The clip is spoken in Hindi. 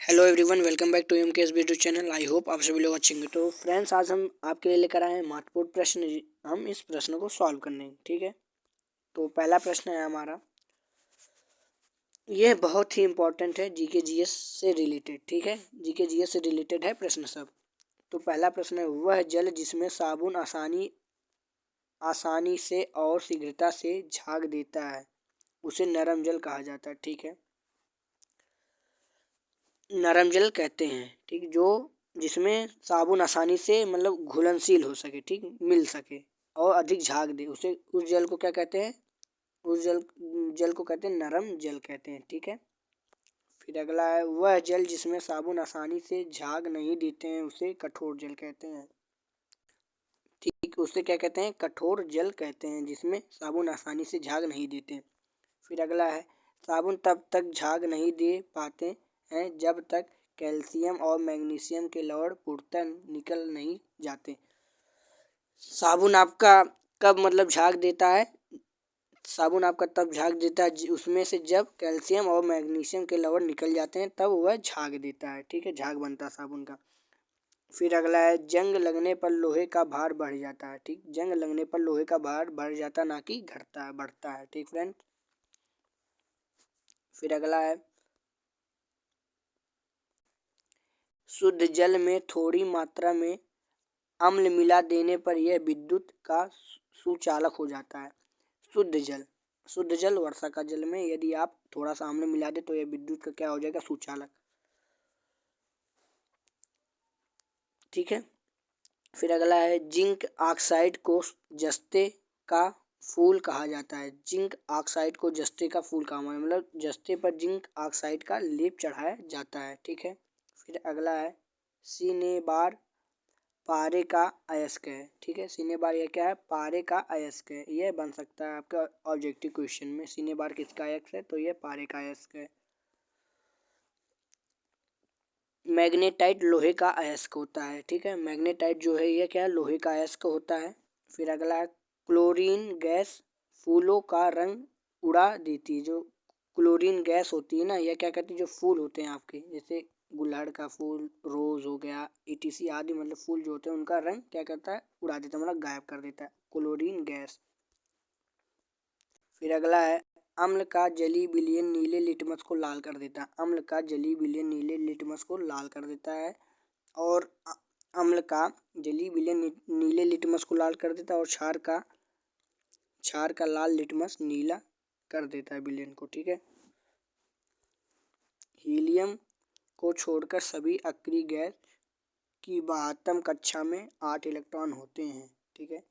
Hello everyone, welcome back to MKS YouTube channel. I hope आप सभी लोग अच्छे होंगे। तो फ्रेंड्स, आज हम आपके लिए लेकर आए हैं महत्वपूर्ण प्रश्न। हम इस प्रश्न को सॉल्व करने, ठीक है। तो पहला प्रश्न है हमारा, यह बहुत ही इंपॉर्टेंट है, जीके जीएस से रिलेटेड, ठीक है। जीके जीएस से रिलेटेड है प्रश्न सब। तो पहला प्रश्न है, वह जल जिसमें साबुन आसानी से और शीघ्रता से झाग देता है उसे नरम जल कहा जाता है, ठीक है। नरम जल कहते हैं, ठीक, जो जिसमें साबुन आसानी से मतलब घुलनशील हो सके, ठीक, मिल सके और अधिक झाग दे, उसे उस जल को क्या कहते हैं? उस जल को कहते हैं नरम जल कहते हैं, ठीक है। फिर अगला है, वह जल जिसमें साबुन आसानी से झाग नहीं देते हैं उसे कठोर जल कहते हैं, ठीक। उसे क्या कहते हैं? कठोर जल कहते हैं, जिसमें साबुन आसानी से झाग नहीं देते हैं। फिर अगला है, साबुन तब तक झाग नहीं दे पाते हैं जब तक कैल्शियम और मैग्नीशियम के लवण पूर्णतः निकल नहीं जाते। साबुन आपका कब मतलब झाग देता है? साबुन आपका तब झाग देता है उसमें से जब कैल्शियम और मैग्नीशियम के लवण निकल जाते हैं, तब वह झाग देता है, ठीक है, झाग बनता है साबुन का। फिर अगला है, जंग लगने पर लोहे का भार बढ़ जाता है, ठीक। जंग लगने पर लोहे का भार बढ़ जाता है, ना कि घटता है, बढ़ता है, ठीक फ्रेंड। फिर अगला है, शुद्ध जल में थोड़ी मात्रा में अम्ल मिला देने पर यह विद्युत का सुचालक हो जाता है। शुद्ध जल वर्षा का जल में यदि आप थोड़ा सा अम्ल मिला दे तो यह विद्युत का क्या हो जाएगा? सुचालक, ठीक है। फिर अगला है, जिंक ऑक्साइड को जस्ते का फूल कहा जाता है। जिंक ऑक्साइड को जस्ते का फूल कहा, मतलब जस्ते पर जिंक ऑक्साइड का लेप चढ़ाया जाता है, ठीक है। फिर अगला है, सिनेबार पारे का अयस्क है, ठीक है। सिनेबार यह क्या है? पारे का अयस्क है। यह बन सकता है आपका ऑब्जेक्टिव क्वेश्चन में, सिनेबार किसका अयस्क है? तो यह पारे का अयस्क है। मैग्नेटाइट लोहे का अयस्क होता है, ठीक है। मैग्नेटाइट जो है यह क्या है? लोहे का अयस्क होता है। फिर अगला है, क्लोरीन गैस फूलों का रंग उड़ा देती है। जो क्लोरीन गैस होती है ना, यह क्या कहती है? जो फूल होते हैं आपके, जैसे गुड़हल का फूल, रोज हो गया, ईटीसी आदि, मतलब फूल जो होते हैं उनका रंग क्या करता है? उड़ा देता है, मतलब गायब कर देता है, क्लोरीन गैस। फिर अगला है, अम्ल का जली विलयन नीले लिटमस को लाल कर देता है। अम्ल का जली विलयन नीले लिटमस को लाल कर देता है। और अम्ल का जली विलयन नीले लिटमस को लाल कर देता है, और क्षार का लाल लिटमस नीला कर देता है विलयन को, ठीक है। हीलियम को छोड़कर सभी अक्रिय गैस की 72 कक्षा में 8 इलेक्ट्रॉन होते हैं, ठीक है।